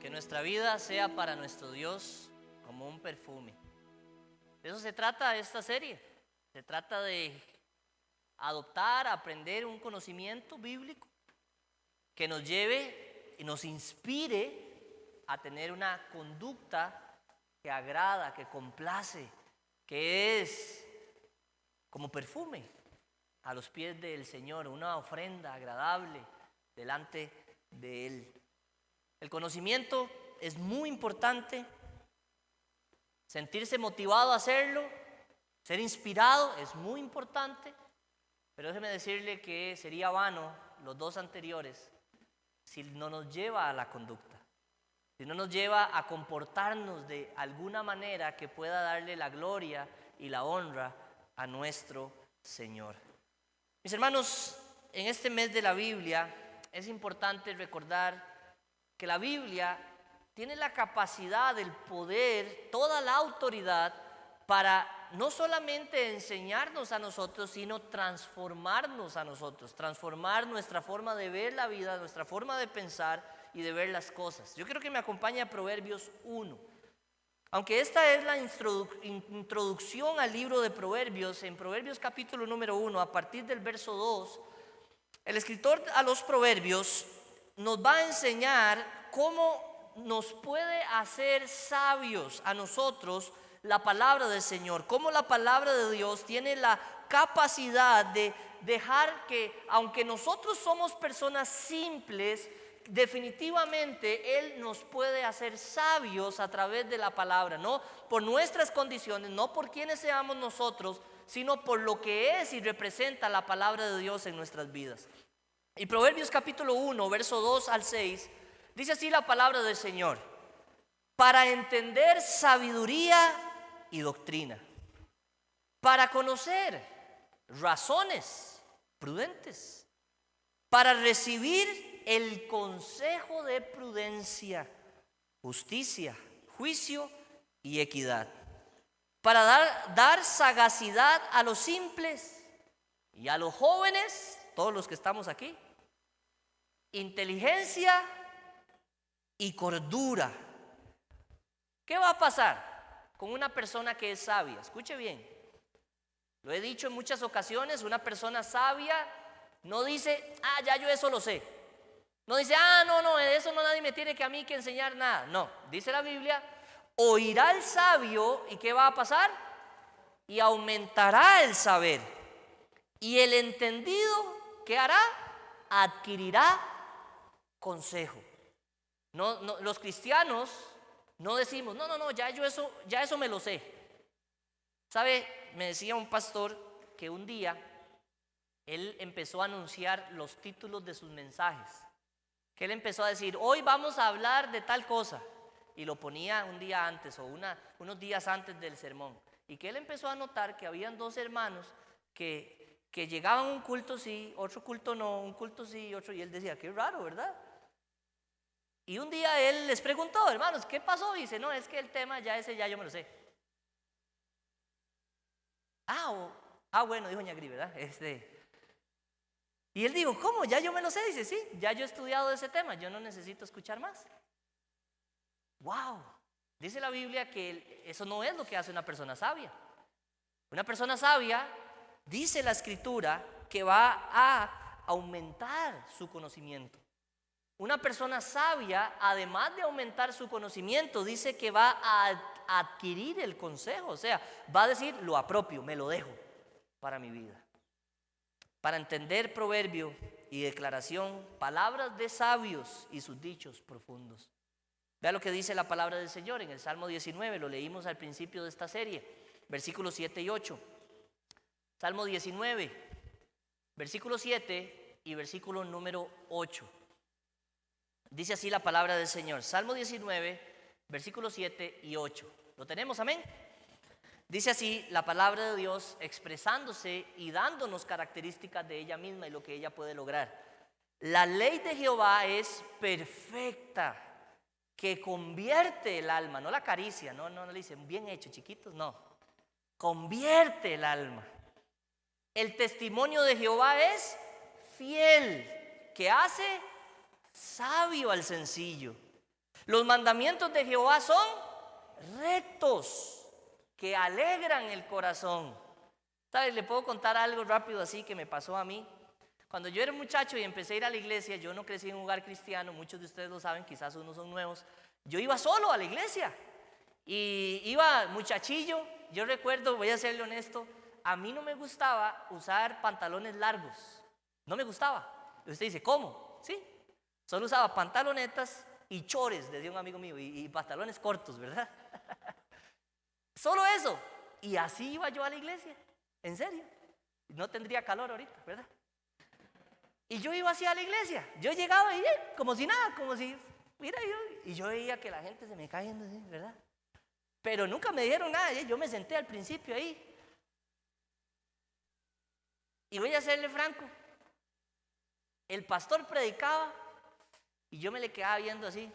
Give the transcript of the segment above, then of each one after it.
Que nuestra vida sea para nuestro Dios como un perfume. De eso se trata esta serie. Se trata de adoptar, aprender un conocimiento bíblico que nos lleve y nos inspire a tener una conducta que agrada, que complace, que es como perfume a los pies del Señor, una ofrenda agradable delante de Él. El conocimiento es muy importante, sentirse motivado a hacerlo, ser inspirado es muy importante, pero déjeme decirle que sería vano los dos anteriores si no nos lleva a la conducta, si no nos lleva a comportarnos de alguna manera que pueda darle la gloria y la honra a nuestro Señor. Mis hermanos, en este mes de la Biblia es importante recordar que la Biblia tiene la capacidad, el poder, toda la autoridad para no solamente enseñarnos a nosotros, sino transformarnos a nosotros, transformar nuestra forma de ver la vida, nuestra forma de pensar y de ver las cosas. Yo quiero que me acompañe a Proverbios 1. Aunque esta es la introducción al libro de Proverbios, en Proverbios capítulo número 1, a partir del verso 2, el escritor a los Proverbios nos va a enseñar cómo nos puede hacer sabios a nosotros la palabra del Señor, cómo la palabra de Dios tiene la capacidad de dejar que, aunque nosotros somos personas simples, definitivamente Él nos puede hacer sabios a través de la palabra, no por nuestras condiciones, no por quienes seamos nosotros, sino por lo que es y representa la palabra de Dios en nuestras vidas. Y Proverbios capítulo 1, verso 2 al 6, dice así la palabra del Señor: para entender sabiduría y doctrina, para conocer razones prudentes, para recibir el consejo de prudencia, justicia, juicio y equidad, para dar sagacidad a los simples y a los jóvenes, todos los que estamos aquí, inteligencia y cordura. ¿Qué va a pasar con una persona que es sabia? Escuche bien, lo he dicho en muchas ocasiones, una persona sabia no dice, ya yo eso lo sé. No dice, no, de eso no nadie me tiene que a mí que enseñar nada. No, dice la Biblia, oirá el sabio y ¿qué va a pasar? Y aumentará el saber. Y el entendido, ¿qué hará? Adquirirá consejo. No, los cristianos no decimos, no, ya eso me lo sé. ¿Sabe? Me decía un pastor que un día él empezó a anunciar los títulos de sus mensajes. Que él empezó a decir, hoy vamos a hablar de tal cosa. Y lo ponía un día antes o unos días antes del sermón. Y que él empezó a notar que habían dos hermanos que llegaban a un culto sí, otro culto no, un culto sí, otro. Y él decía, qué raro, ¿verdad? Y un día él les preguntó, hermanos, ¿qué pasó? Y dice, no, es que el tema ya yo me lo sé. Bueno, dijo Ñagri, ¿verdad? Y él dijo, ¿cómo? ¿Ya yo me lo sé? Dice, sí, ya yo he estudiado ese tema, yo no necesito escuchar más. ¡Wow! Dice la Biblia que eso no es lo que hace una persona sabia. Una persona sabia, dice la Escritura, que va a aumentar su conocimiento. Una persona sabia, además de aumentar su conocimiento, dice que va a adquirir el consejo. O sea, va a decir, lo apropio, me lo dejo para mi vida. Para entender proverbio y declaración, palabras de sabios y sus dichos profundos. Vea lo que dice la palabra del Señor en el Salmo 19, lo leímos al principio de esta serie, versículos 7 y 8. Salmo 19, versículo 7 y versículo número 8. Dice así la palabra del Señor, Salmo 19, versículos 7 y 8. ¿Lo tenemos? Amén. Dice así la palabra de Dios expresándose y dándonos características de ella misma y lo que ella puede lograr. La ley de Jehová es perfecta, que convierte el alma, no la acaricia, no le dicen bien hecho chiquitos, no, convierte el alma. El testimonio de Jehová es fiel, que hace sabio al sencillo. Los mandamientos de Jehová son rectos, que alegran el corazón. ¿Sabes? Le puedo contar algo rápido así que me pasó a mí. Cuando yo era muchacho y empecé a ir a la iglesia, yo no crecí en un hogar cristiano, muchos de ustedes lo saben, quizás unos son nuevos. Yo iba solo a la iglesia y iba muchachillo. Yo recuerdo, voy a serle honesto, a mí no me gustaba usar pantalones largos, no me gustaba. Usted dice, ¿cómo? Sí, solo usaba pantalonetas y chores, decía un amigo mío, y pantalones cortos, ¿verdad? Solo eso. Y así iba yo a la iglesia, en serio. No tendría calor ahorita, ¿verdad? Y yo iba así a la iglesia. Yo llegaba y como si nada, como si, mira, y yo veía que la gente se me cayendo así, ¿verdad? Pero nunca me dijeron nada. Yo me senté al principio ahí. Y voy a serle franco. El pastor predicaba y yo me le quedaba viendo así.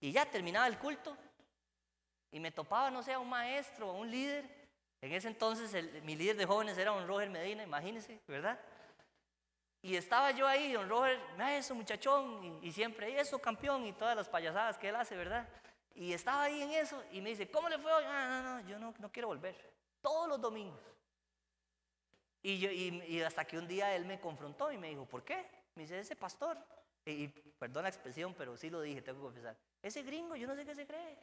Y ya terminaba el culto y me topaba, no sé, a un maestro o un líder. En ese entonces mi líder de jóvenes era don Roger Medina, imagínense, ¿verdad? Y estaba yo ahí, don Roger, eso muchachón, y siempre, eso campeón, y todas las payasadas que él hace, ¿verdad? Y estaba ahí en eso, y me dice, ¿cómo le fue hoy? No, yo no quiero volver, todos los domingos. Y hasta que un día él me confrontó y me dijo, ¿por qué? Me dice, ese pastor, y perdón la expresión, pero sí lo dije, tengo que confesar, ese gringo, yo no sé qué se cree,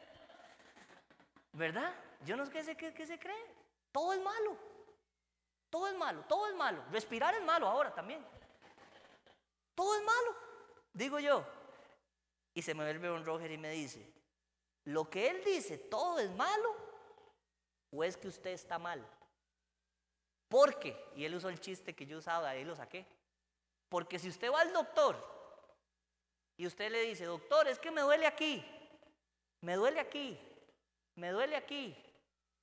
¿verdad? Yo no sé qué se cree. Todo es malo, todo es malo, todo es malo. Respirar es malo ahora también. Todo es malo, digo yo. Y se me vuelve don Roger y me dice, ¿lo que él dice todo es malo o es que usted está mal? Porque, y él usó el chiste que yo usaba, de ahí lo saqué. Porque si usted va al doctor y usted le dice, doctor, es que me duele aquí, me duele aquí, me duele aquí,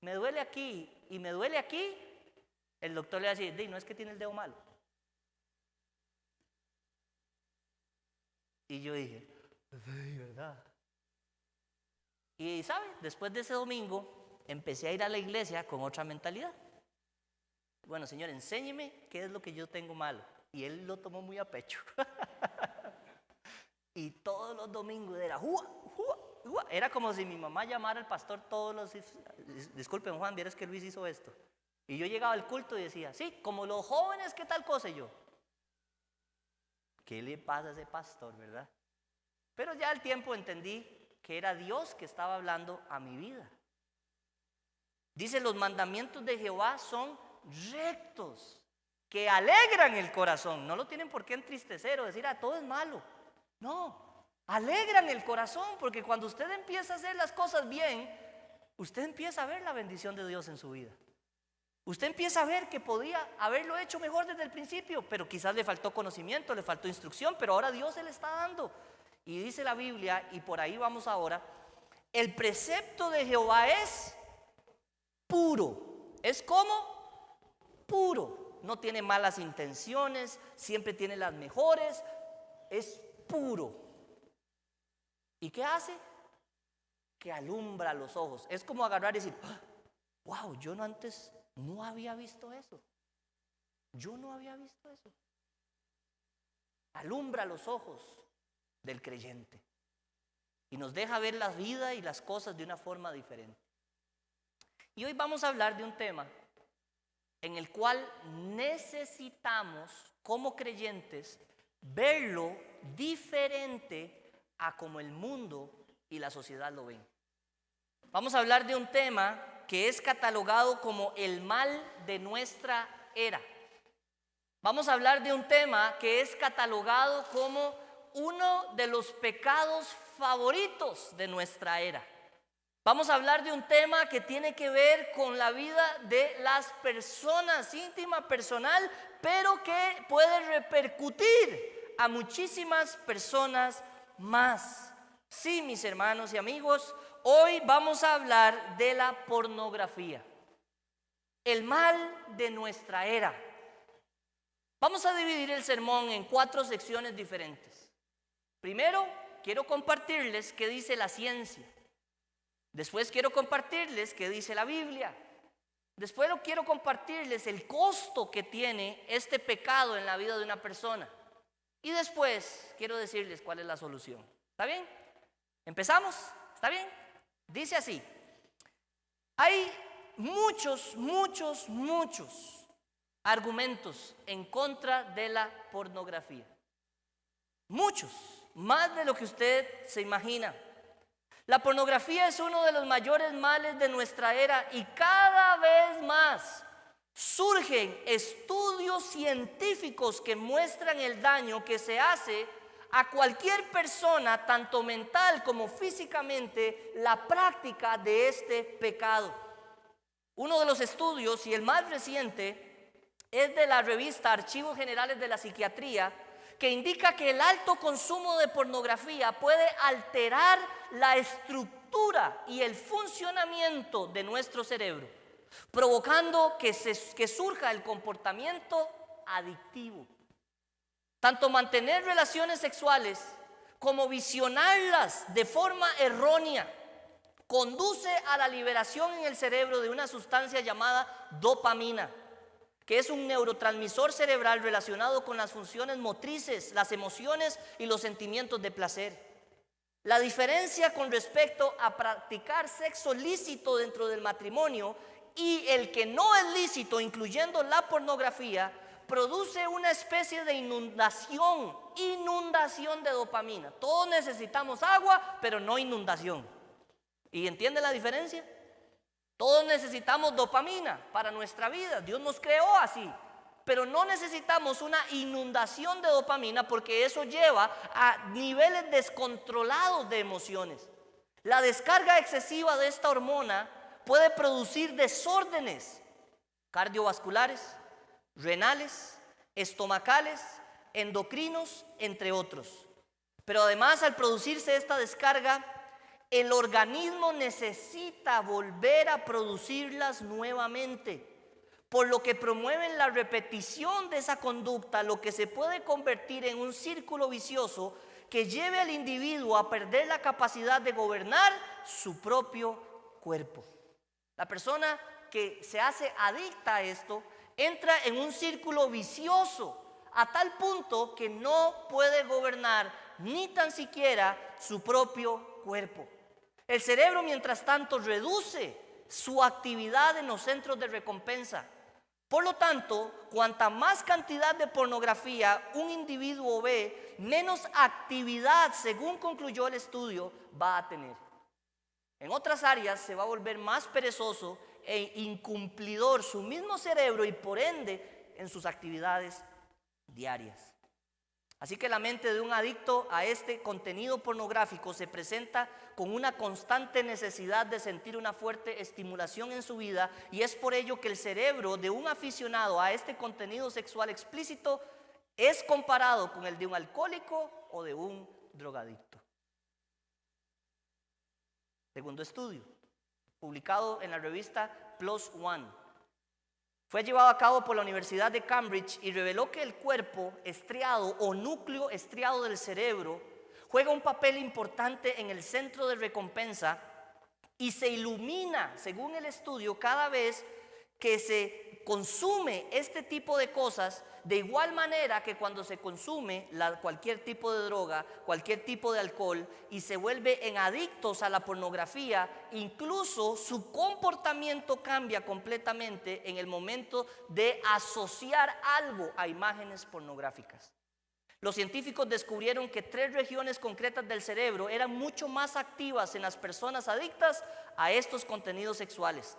me duele aquí y me duele aquí, el doctor le va a decir, no es que tiene el dedo malo. Y yo dije, sí, ¿verdad? Y ¿sabe? Después de ese domingo empecé a ir a la iglesia con otra mentalidad. Bueno, Señor, enséñeme qué es lo que yo tengo malo. Y él lo tomó muy a pecho. Y todos los domingos era era como si mi mamá llamara al pastor todos los... Disculpen, Juan, vieras que Luis hizo esto. Y yo llegaba al culto y decía, sí, como los jóvenes, ¿qué tal cosa? Y yo, ¿qué le pasa a ese pastor, verdad? Pero ya al tiempo entendí que era Dios que estaba hablando a mi vida. Dice, los mandamientos de Jehová son rectos, que alegran el corazón. No lo tienen por qué entristecer o decir, todo es malo. No. Alegran el corazón, porque cuando usted empieza a hacer las cosas bien, usted empieza a ver la bendición de Dios en su vida. Usted empieza a ver que podía haberlo hecho mejor desde el principio, pero quizás le faltó conocimiento, le faltó instrucción, pero ahora Dios se le está dando. Y dice la Biblia, y por ahí vamos ahora, el precepto de Jehová es puro. ¿Es como? Puro. No tiene malas intenciones, siempre tiene las mejores, es puro. ¿Y qué hace? Que alumbra los ojos. Es como agarrar y decir, wow, yo antes no había visto eso. Yo no había visto eso. Alumbra los ojos del creyente y nos deja ver la vida y las cosas de una forma diferente. Y hoy vamos a hablar de un tema en el cual necesitamos, como creyentes, verlo diferente a como el mundo y la sociedad lo ven. Vamos a hablar de un tema que es catalogado como el mal de nuestra era. Vamos a hablar de un tema que es catalogado como uno de los pecados favoritos de nuestra era. Vamos a hablar de un tema que tiene que ver con la vida de las personas, íntima, personal, pero que puede repercutir a muchísimas personas más. Sí, mis hermanos y amigos, hoy vamos a hablar de la pornografía, el mal de nuestra era. Vamos a dividir el sermón en 4 secciones diferentes. Primero, quiero compartirles qué dice la ciencia. Después quiero compartirles qué dice la Biblia. Después quiero compartirles el costo que tiene este pecado en la vida de una persona. Y después quiero decirles cuál es la solución. ¿Está bien? ¿Empezamos? ¿Está bien? Dice así. Hay muchos argumentos en contra de la pornografía. Muchos, más de lo que usted se imagina. La pornografía es uno de los mayores males de nuestra era y cada vez más surgen estudios científicos que muestran el daño que se hace a cualquier persona, tanto mental como físicamente, la práctica de este pecado. Uno de los estudios, y el más reciente, es de la revista Archivos Generales de la Psiquiatría, que indica que el alto consumo de pornografía puede alterar la estructura y el funcionamiento de nuestro cerebro, provocando que surja el comportamiento adictivo. Tanto mantener relaciones sexuales como visionarlas de forma errónea conduce a la liberación en el cerebro de una sustancia llamada dopamina, que es un neurotransmisor cerebral relacionado con las funciones motrices, las emociones y los sentimientos de placer. La diferencia con respecto a practicar sexo lícito dentro del matrimonio y el que no es lícito, incluyendo la pornografía, produce una especie de inundación de dopamina. Todos necesitamos agua, pero no inundación. ¿Y entiende la diferencia? Todos necesitamos dopamina para nuestra vida. Dios nos creó así. Pero no necesitamos una inundación de dopamina porque eso lleva a niveles descontrolados de emociones. La descarga excesiva de esta hormona puede producir desórdenes cardiovasculares, renales, estomacales, endocrinos, entre otros. Pero además, al producirse esta descarga, el organismo necesita volver a producirlas nuevamente, por lo que promueven la repetición de esa conducta, lo que se puede convertir en un círculo vicioso que lleve al individuo a perder la capacidad de gobernar su propio cuerpo. La persona que se hace adicta a esto entra en un círculo vicioso a tal punto que no puede gobernar ni tan siquiera su propio cuerpo. El cerebro, mientras tanto, reduce su actividad en los centros de recompensa. Por lo tanto, cuanta más cantidad de pornografía un individuo ve, menos actividad, según concluyó el estudio, va a tener. En otras áreas se va a volver más perezoso e incumplidor su mismo cerebro y por ende en sus actividades diarias. Así que la mente de un adicto a este contenido pornográfico se presenta con una constante necesidad de sentir una fuerte estimulación en su vida, y es por ello que el cerebro de un aficionado a este contenido sexual explícito es comparado con el de un alcohólico o de un drogadicto. Segundo estudio, publicado en la revista PLOS ONE. Fue llevado a cabo por la Universidad de Cambridge y reveló que el cuerpo estriado o núcleo estriado del cerebro juega un papel importante en el centro de recompensa y se ilumina, según el estudio, cada vez que se consume este tipo de cosas, de igual manera que cuando se consume cualquier tipo de droga, cualquier tipo de alcohol, y se vuelve en adictos a la pornografía, incluso su comportamiento cambia completamente en el momento de asociar algo a imágenes pornográficas. Los científicos descubrieron que 3 regiones concretas del cerebro eran mucho más activas en las personas adictas a estos contenidos sexuales.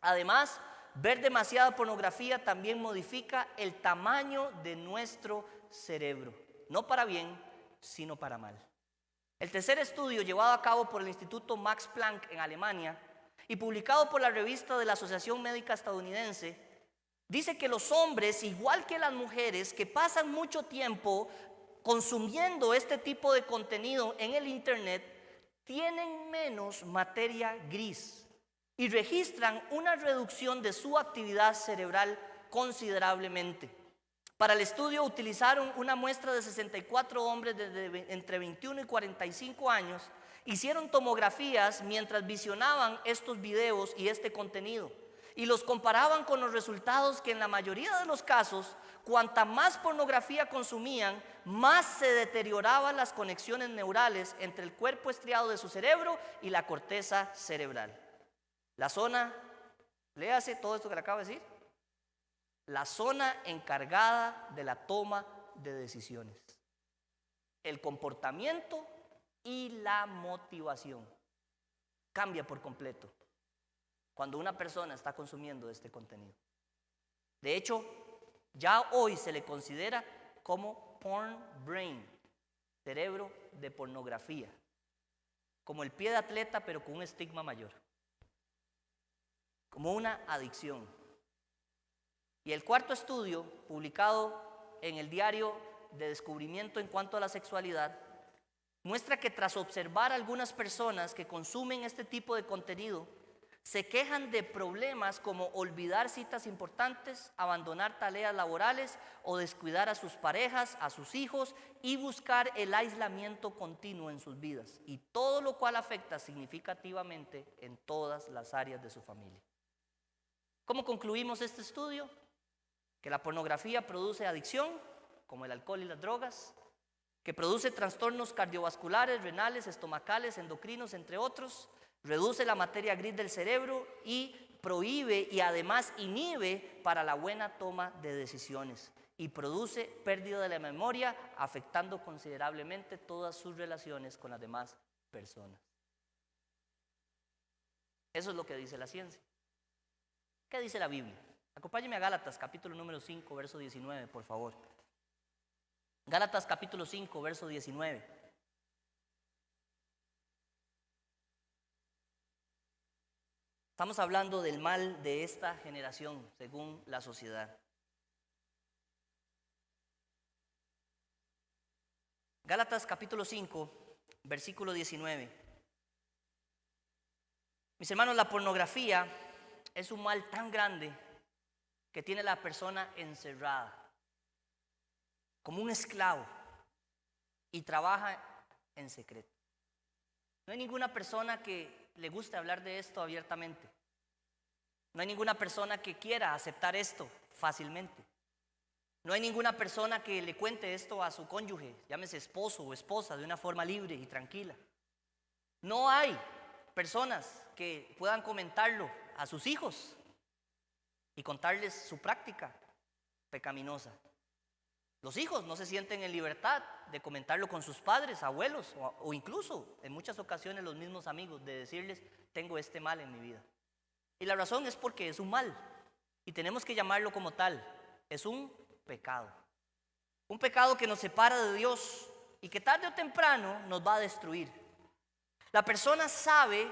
Además, ver demasiada pornografía también modifica el tamaño de nuestro cerebro, no para bien, sino para mal. El tercer estudio, llevado a cabo por el Instituto Max Planck en Alemania y publicado por la revista de la Asociación Médica Estadounidense, dice que los hombres, igual que las mujeres, que pasan mucho tiempo consumiendo este tipo de contenido en el internet, tienen menos materia gris y registran una reducción de su actividad cerebral considerablemente. Para el estudio utilizaron una muestra de 64 hombres entre 21 y 45 años, hicieron tomografías mientras visionaban estos videos y este contenido, y los comparaban con los resultados que en la mayoría de los casos, cuanta más pornografía consumían, más se deterioraban las conexiones neurales entre el cuerpo estriado de su cerebro y la corteza cerebral. La zona, léase todo esto que le acabo de decir, la zona encargada de la toma de decisiones, el comportamiento y la motivación cambia por completo cuando una persona está consumiendo este contenido. De hecho, ya hoy se le considera como porn brain, cerebro de pornografía, como el pie de atleta pero con un estigma mayor, como una adicción. Y el cuarto estudio, publicado en el Diario de Descubrimiento en cuanto a la sexualidad, muestra que tras observar a algunas personas que consumen este tipo de contenido, se quejan de problemas como olvidar citas importantes, abandonar tareas laborales o descuidar a sus parejas, a sus hijos y buscar el aislamiento continuo en sus vidas, y todo lo cual afecta significativamente en todas las áreas de su familia. ¿Cómo concluimos este estudio? Que la pornografía produce adicción, como el alcohol y las drogas, que produce trastornos cardiovasculares, renales, estomacales, endocrinos, entre otros, reduce la materia gris del cerebro y prohíbe y además inhibe para la buena toma de decisiones, y produce pérdida de la memoria, afectando considerablemente todas sus relaciones con las demás personas. Eso es lo que dice la ciencia. ¿Qué dice la Biblia? Acompáñeme a Gálatas, capítulo número 5, verso 19, por favor. Gálatas, capítulo 5, verso 19. Estamos hablando del mal de esta generación, según la sociedad. Gálatas, capítulo 5, versículo 19. Mis hermanos, la pornografía es un mal tan grande que tiene a la persona encerrada como un esclavo y trabaja en secreto. No hay ninguna persona que le guste hablar de esto abiertamente. No hay ninguna persona que quiera aceptar esto fácilmente. No hay ninguna persona que le cuente esto a su cónyuge, llámese esposo o esposa, de una forma libre y tranquila. No hay personas que puedan comentarlo a sus hijos y contarles su práctica pecaminosa. Los hijos no se sienten en libertad de comentarlo con sus padres, abuelos o incluso en muchas ocasiones los mismos amigos, de decirles: tengo este mal en mi vida. Y la razón es porque es un mal y tenemos que llamarlo como tal. Es un pecado. Un pecado que nos separa de Dios y que tarde o temprano nos va a destruir. La persona sabe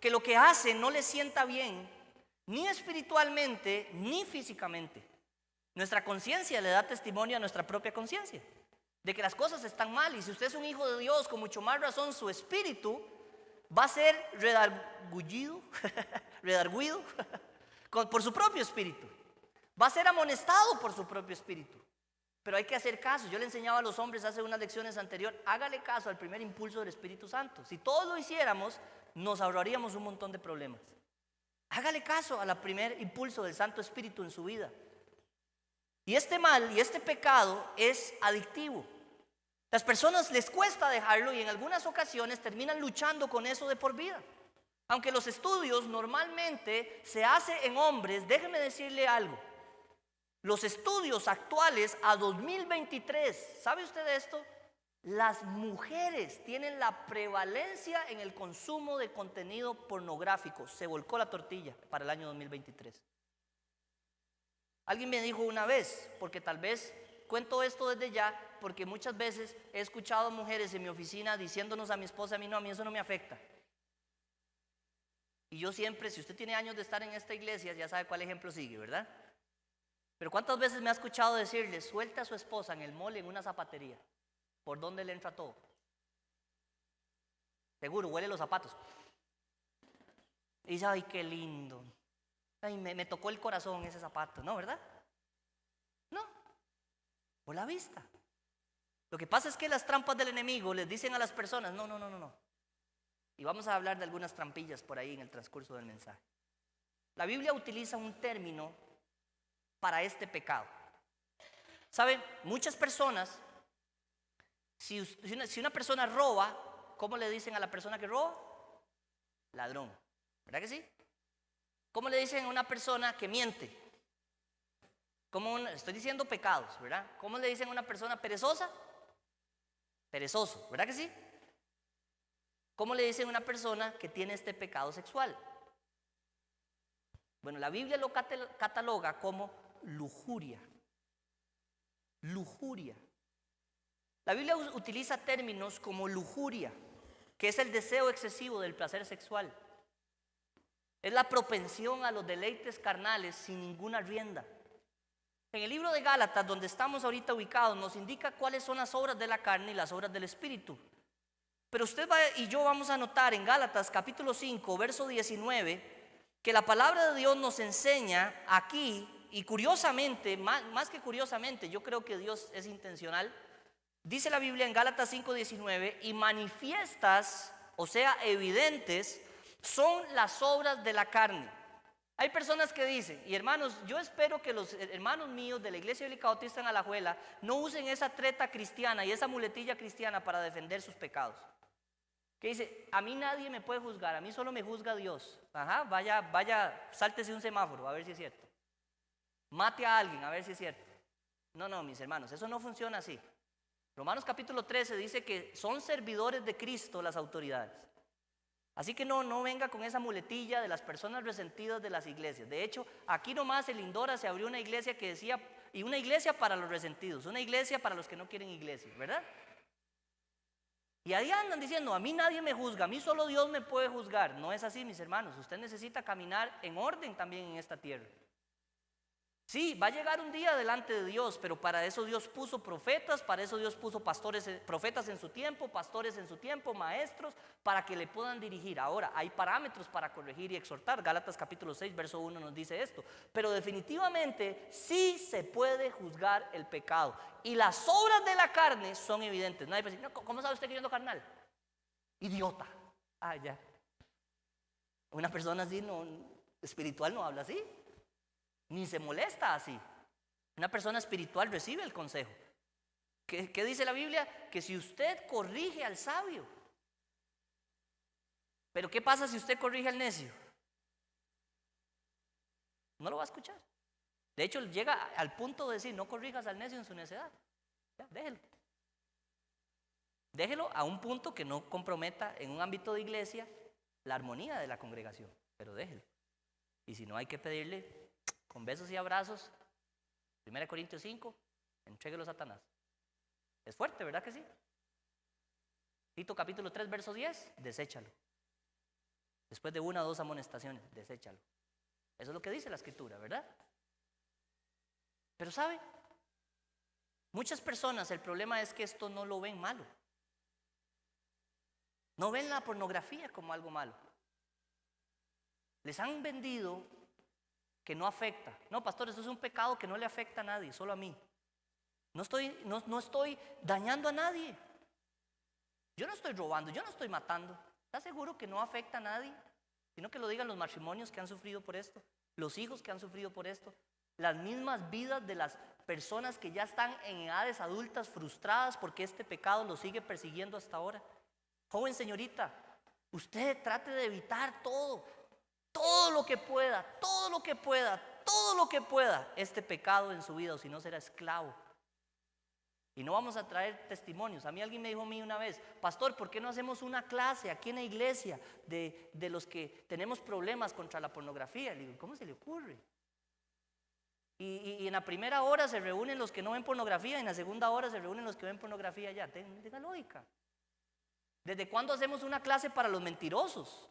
que lo que hace no le sienta bien, ni espiritualmente ni físicamente. Nuestra conciencia le da testimonio a nuestra propia conciencia de que las cosas están mal, y si usted es un hijo de Dios, con mucho más razón su espíritu va a ser redarguido por su propio espíritu, va a ser amonestado por su propio espíritu. Pero hay que hacer caso. Yo le enseñaba a los hombres hace unas lecciones anteriores: hágale caso al primer impulso del Espíritu Santo. Si todos lo hiciéramos, nos ahorraríamos un montón de problemas. Hágale caso al primer impulso del Santo Espíritu en su vida. Y este mal y este pecado es adictivo. Las personas les cuesta dejarlo y en algunas ocasiones terminan luchando con eso de por vida. Aunque los estudios normalmente se hacen en hombres, déjeme decirle algo. Los estudios actuales a 2023, ¿sabe usted de esto? Las mujeres tienen la prevalencia en el consumo de contenido pornográfico. Se volcó la tortilla para el año 2023. Alguien me dijo una vez, porque tal vez cuento esto desde ya, porque muchas veces he escuchado mujeres en mi oficina diciéndonos a mi esposa: a mí eso no me afecta. Y yo siempre, si usted tiene años de estar en esta iglesia, ya sabe cuál ejemplo sigue, ¿verdad? Pero ¿cuántas veces me ha escuchado decirle: suelte a su esposa en el mall, en una zapatería? ¿Por dónde le entra todo? Seguro, huele los zapatos. Y dice: ay, qué lindo. Ay, me tocó el corazón ese zapato. No, ¿verdad? No, por la vista. Lo que pasa es que las trampas del enemigo les dicen a las personas: no. Y vamos a hablar de algunas trampillas por ahí en el transcurso del mensaje. La Biblia utiliza un término para este pecado. ¿Saben? Muchas personas, si una persona roba, ¿cómo le dicen a la persona que roba? Ladrón, ¿verdad que sí? ¿Cómo le dicen a una persona que miente? Estoy diciendo pecados, ¿verdad? ¿Cómo le dicen a una persona perezosa? Perezoso, ¿verdad que sí? ¿Cómo le dicen a una persona que tiene este pecado sexual? Bueno, la Biblia lo cataloga como lujuria. Lujuria. La Biblia utiliza términos como lujuria, que es el deseo excesivo del placer sexual. Es la propensión a los deleites carnales sin ninguna rienda. En el libro de Gálatas, donde estamos ahorita ubicados, nos indica cuáles son las obras de la carne y las obras del Espíritu. Pero usted y yo vamos a notar en Gálatas capítulo 5, verso 19, que la palabra de Dios nos enseña aquí, y curiosamente, más que curiosamente, yo creo que Dios es intencional. Dice la Biblia en Gálatas 5:19, y manifiestas, o sea, evidentes, son las obras de la carne. Hay personas que dicen, y hermanos, yo espero que los hermanos míos de la Iglesia Bíblica Bautista en Alajuela no usen esa treta cristiana y esa muletilla cristiana para defender sus pecados. Que dice, a mí nadie me puede juzgar, a mí solo me juzga Dios. Ajá, vaya, sáltese un semáforo, a ver si es cierto. Mate a alguien, a ver si es cierto. No, mis hermanos, eso no funciona así. Romanos capítulo 13 dice que son servidores de Cristo las autoridades. Así que no venga con esa muletilla de las personas resentidas de las iglesias. De hecho, aquí nomás en Lindora se abrió una iglesia que decía, y una iglesia para los resentidos, una iglesia para los que no quieren iglesia, ¿verdad? Y ahí andan diciendo, a mí nadie me juzga, a mí solo Dios me puede juzgar. No es así, mis hermanos. Usted necesita caminar en orden también en esta tierra. Sí, va a llegar un día delante de Dios, pero para eso Dios puso profetas, para eso Dios puso profetas en su tiempo, pastores en su tiempo, maestros, para que le puedan dirigir. Ahora, hay parámetros para corregir y exhortar. Gálatas capítulo 6, verso 1 nos dice esto. Pero definitivamente sí se puede juzgar el pecado. Y las obras de la carne son evidentes. Nadie puede decir, no, ¿cómo sabe usted que yo ando carnal? Idiota. Ah, ya. Una persona así, espiritual no habla así. Ni se molesta así. Una persona espiritual recibe el consejo. ¿Qué dice la Biblia? Que si usted corrige al sabio. Pero ¿qué pasa si usted corrige al necio? No lo va a escuchar. De hecho, llega al punto de decir, no corrijas al necio en su necedad. Ya, déjelo. Déjelo a un punto que no comprometa en un ámbito de iglesia la armonía de la congregación. Pero déjelo. Y si no, hay que pedirle con besos y abrazos, 1 Corintios 5, entréguelo a Satanás. Es fuerte, ¿verdad que sí? Tito capítulo 3, verso 10, deséchalo. Después de 1 o 2 amonestaciones, deséchalo. Eso es lo que dice la Escritura, ¿verdad? Pero ¿sabe? Muchas personas, el problema es que esto no lo ven malo. No ven la pornografía como algo malo. Les han vendido que no afecta. No, pastor, eso es un pecado que no le afecta a nadie, solo a mí. No estoy dañando a nadie. Yo no estoy robando, yo no estoy matando. ¿Está seguro que no afecta a nadie? Sino que lo digan los matrimonios que han sufrido por esto, los hijos que han sufrido por esto, las mismas vidas de las personas que ya están en edades adultas frustradas porque este pecado los sigue persiguiendo hasta ahora. Joven señorita, usted trate de evitar todo lo que pueda, este pecado en su vida, o si no será esclavo. Y no vamos a traer testimonios. A mí alguien me dijo a mí una vez, pastor, ¿por qué no hacemos una clase aquí en la iglesia de los que tenemos problemas contra la pornografía? Le digo, ¿cómo se le ocurre? Y en la primera hora se reúnen los que no ven pornografía, y en la segunda hora se reúnen los que ven pornografía ya. Tenga lógica. ¿Desde cuándo hacemos una clase para los mentirosos?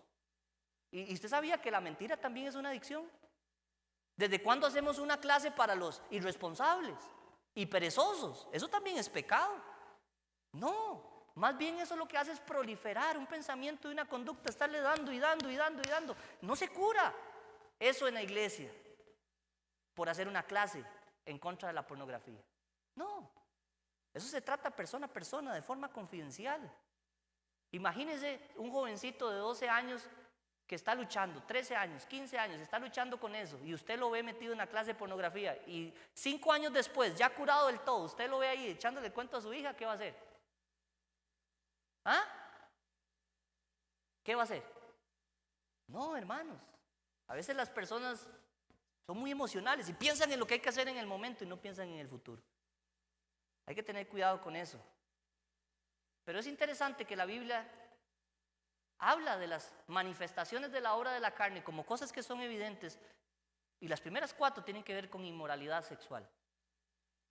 ¿Y usted sabía que la mentira también es una adicción? ¿Desde cuándo hacemos una clase para los irresponsables y perezosos? Eso también es pecado. No, más bien eso lo que hace es proliferar un pensamiento y una conducta, estarle dando y dando y dando y dando. No se cura eso en la iglesia por hacer una clase en contra de la pornografía. No, eso se trata persona a persona, de forma confidencial. Imagínese un jovencito de 12 años que está luchando, 13 años, 15 años, está luchando con eso, y usted lo ve metido en la clase de pornografía, y 5 años después, ya curado del todo, usted lo ve ahí echándole el cuento a su hija, ¿qué va a hacer? ¿Ah? ¿Qué va a hacer? No, hermanos, a veces las personas son muy emocionales y piensan en lo que hay que hacer en el momento y no piensan en el futuro. Hay que tener cuidado con eso. Pero es interesante que la Biblia habla de las manifestaciones de la obra de la carne como cosas que son evidentes, y las primeras 4 tienen que ver con inmoralidad sexual.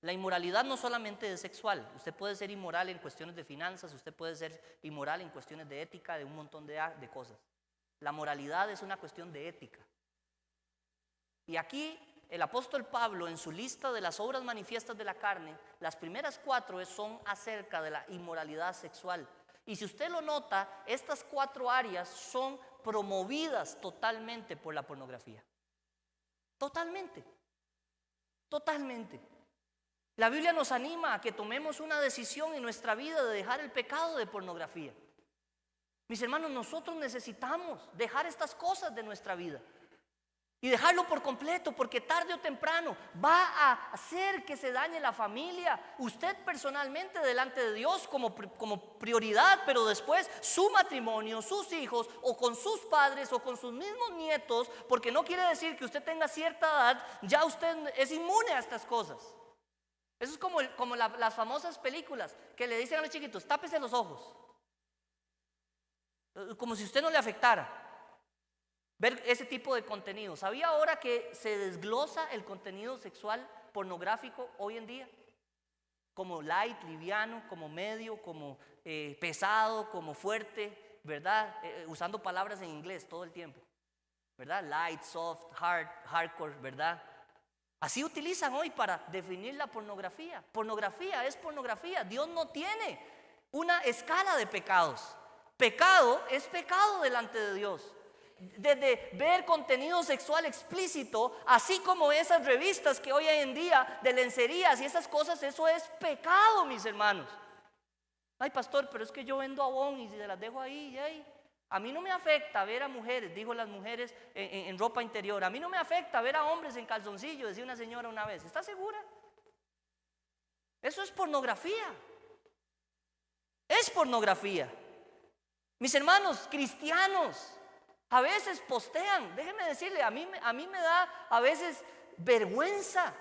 La inmoralidad no solamente es sexual, usted puede ser inmoral en cuestiones de finanzas, usted puede ser inmoral en cuestiones de ética, de un montón de cosas. La moralidad es una cuestión de ética. Y aquí el apóstol Pablo, en su lista de las obras manifiestas de la carne, las primeras 4 son acerca de la inmoralidad sexual. Y si usted lo nota, estas 4 áreas son promovidas totalmente por la pornografía. Totalmente. Totalmente. La Biblia nos anima a que tomemos una decisión en nuestra vida de dejar el pecado de pornografía. Mis hermanos, nosotros necesitamos dejar estas cosas de nuestra vida y dejarlo por completo, porque tarde o temprano va a hacer que se dañe la familia, usted personalmente delante de Dios como prioridad, pero después su matrimonio, sus hijos, o con sus padres o con sus mismos nietos, porque no quiere decir que usted tenga cierta edad, ya usted es inmune a estas cosas. Eso es como las famosas películas que le dicen a los chiquitos: tápese los ojos, como si usted no le afectara ver ese tipo de contenido. ¿Sabía ahora que se desglosa el contenido sexual pornográfico hoy en día? Como light, liviano, como medio, como pesado, como fuerte, ¿verdad? Usando palabras en inglés todo el tiempo, ¿verdad? Light, soft, hard, hardcore, ¿verdad? Así utilizan hoy para definir la pornografía. Pornografía es pornografía. Dios no tiene una escala de pecados. Pecado es pecado delante de Dios. Desde ver contenido sexual explícito, así como esas revistas que hoy en día de lencerías y esas cosas, eso es pecado, mis hermanos. Ay, pastor, pero es que yo vendo Avon y se las dejo ahí y ahí. A mí no me afecta ver a mujeres, dijo las mujeres en ropa interior. A mí no me afecta ver a hombres en calzoncillo, decía una señora una vez. ¿Está segura? Eso es pornografía. Es pornografía. Mis hermanos cristianos a veces postean, déjenme decirle, a mí me da a veces vergüenza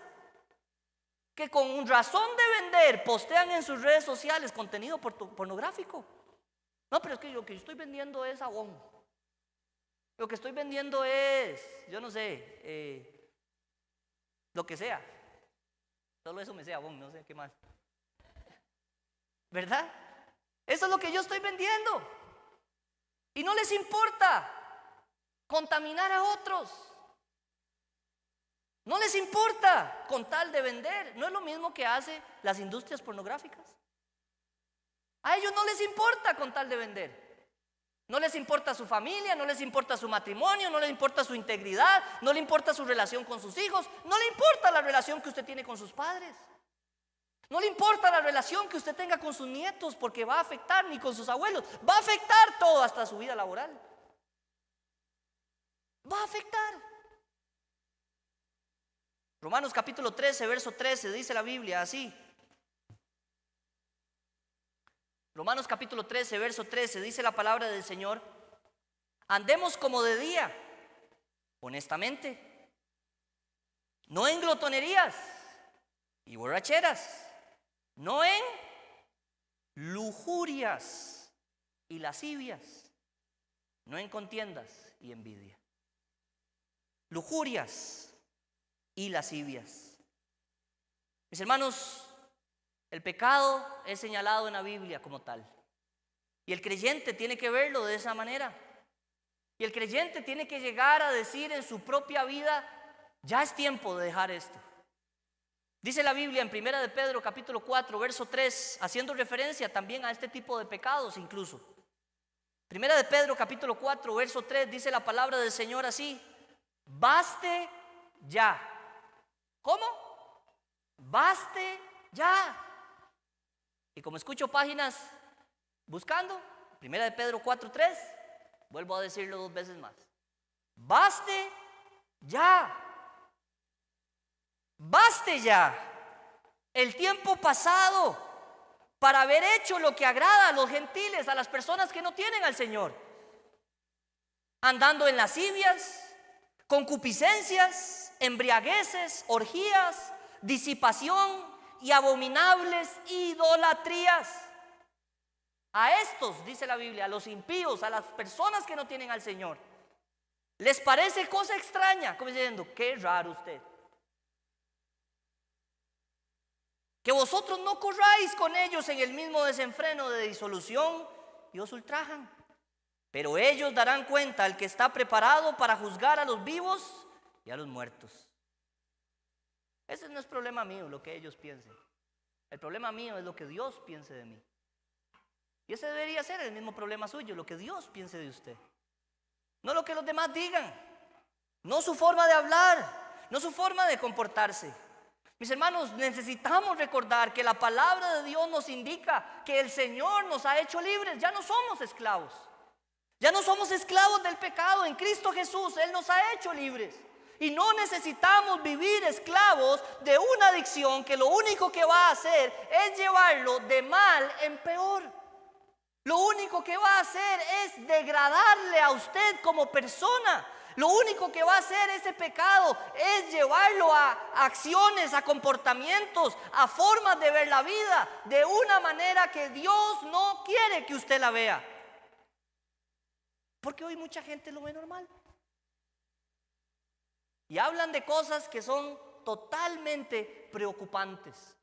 que con razón de vender postean en sus redes sociales contenido pornográfico. No, pero es que lo que yo estoy vendiendo es Avon. Lo que estoy vendiendo es, yo no sé, lo que sea. Solo eso me sé Avon, no sé qué más. ¿Verdad? Eso es lo que yo estoy vendiendo. Y no les importa contaminar a otros. No les importa con tal de vender. No es lo mismo que hacen las industrias pornográficas. A ellos no les importa con tal de vender. No les importa su familia, no les importa su matrimonio, no les importa su integridad, no le importa su relación con sus hijos, no le importa la relación que usted tiene con sus padres. No le importa la relación que usted tenga con sus nietos, porque va a afectar, ni con sus abuelos, va a afectar todo, hasta su vida laboral. Va a afectar. Romanos capítulo 13, verso 13, dice la Biblia así. Romanos capítulo 13, verso 13, dice la palabra del Señor: andemos como de día, honestamente, no en glotonerías y borracheras, no en lujurias y lascivias, no en contiendas y envidia. Lujurias y lascivias. Mis hermanos, el pecado es señalado en la Biblia como tal. Y el creyente tiene que verlo de esa manera. Y el creyente tiene que llegar a decir en su propia vida: ya es tiempo de dejar esto. Dice la Biblia en 1 de Pedro capítulo 4, verso 3, haciendo referencia también a este tipo de pecados incluso. 1 de Pedro capítulo 4, verso 3, dice la palabra del Señor así: baste ya. ¿Cómo? Baste ya. Y como escucho páginas buscando, 1 de Pedro 4:3, Vuelvo a decirlo 2 veces más. Baste ya. Baste ya el tiempo pasado para haber hecho lo que agrada a los gentiles, a las personas que no tienen al Señor. Andando en lascivias, concupiscencias, embriagueces, orgías, disipación y abominables idolatrías. A estos, dice la Biblia, a los impíos, a las personas que no tienen al Señor, les parece cosa extraña, como diciendo, qué raro usted, que vosotros no corráis con ellos en el mismo desenfreno de disolución y os ultrajan. Pero ellos darán cuenta al que está preparado para juzgar a los vivos y a los muertos. Ese no es problema mío, lo que ellos piensen. El problema mío es lo que Dios piense de mí. Y ese debería ser el mismo problema suyo, lo que Dios piense de usted. No lo que los demás digan, no su forma de hablar, no su forma de comportarse. Mis hermanos, necesitamos recordar que la palabra de Dios nos indica que el Señor nos ha hecho libres. Ya no somos esclavos. Ya no somos esclavos del pecado. En Cristo Jesús Él nos ha hecho libres. Y no necesitamos vivir esclavos de una adicción que lo único que va a hacer es llevarlo de mal en peor. Lo único que va a hacer es degradarle a usted como persona. Lo único que va a hacer ese pecado es llevarlo a acciones, a comportamientos, a formas de ver la vida de una manera que Dios no quiere que usted la vea. Porque hoy mucha gente lo ve normal. Y hablan de cosas que son totalmente preocupantes.